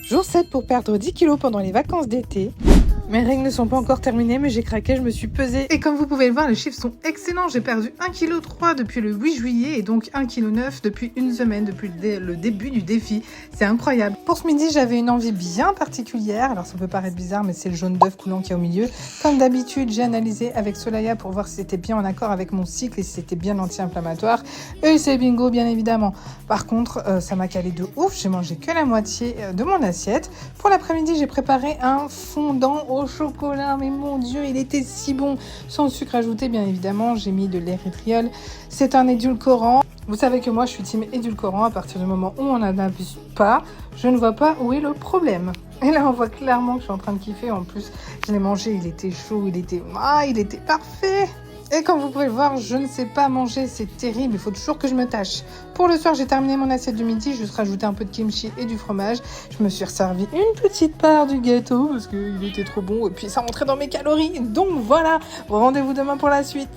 Jour 7 pour perdre 10 kilos pendant les vacances d'été. Mes règles ne sont pas encore terminées, mais j'ai craqué, je me suis pesée. Et comme vous pouvez le voir, les chiffres sont excellents. J'ai perdu 1,3 kg depuis le 8 juillet et donc 1,9 kg depuis une semaine, depuis le début du défi. C'est incroyable. Pour ce midi, j'avais une envie bien particulière. Alors ça peut paraître bizarre, mais c'est le jaune d'œuf coulant qui est au milieu. Comme d'habitude, j'ai analysé avec Solaya pour voir si c'était bien en accord avec mon cycle et si c'était bien anti-inflammatoire. Et c'est bingo, bien évidemment. Par contre, ça m'a calé de ouf. J'ai mangé que la moitié de mon assiette. Pour l'après-midi, j'ai préparé un fondant au chocolat, mais mon Dieu, il était si bon, sans sucre ajouté bien évidemment. J'ai mis de l'érythriol, c'est un édulcorant. Vous savez que moi je suis team édulcorant. À partir du moment où on n'en abuse pas, je ne vois pas où est le problème. Et là on voit clairement que je suis en train de kiffer. En plus je l'ai mangé, il était chaud, il était parfait. Et comme vous pouvez le voir, je ne sais pas manger, c'est terrible, il faut toujours que je me tâche. Pour le soir, j'ai terminé mon assiette du midi, juste rajouté un peu de kimchi et du fromage. Je me suis resservi une petite part du gâteau parce qu'il était trop bon et puis ça rentrait dans mes calories. Donc voilà, rendez-vous demain pour la suite.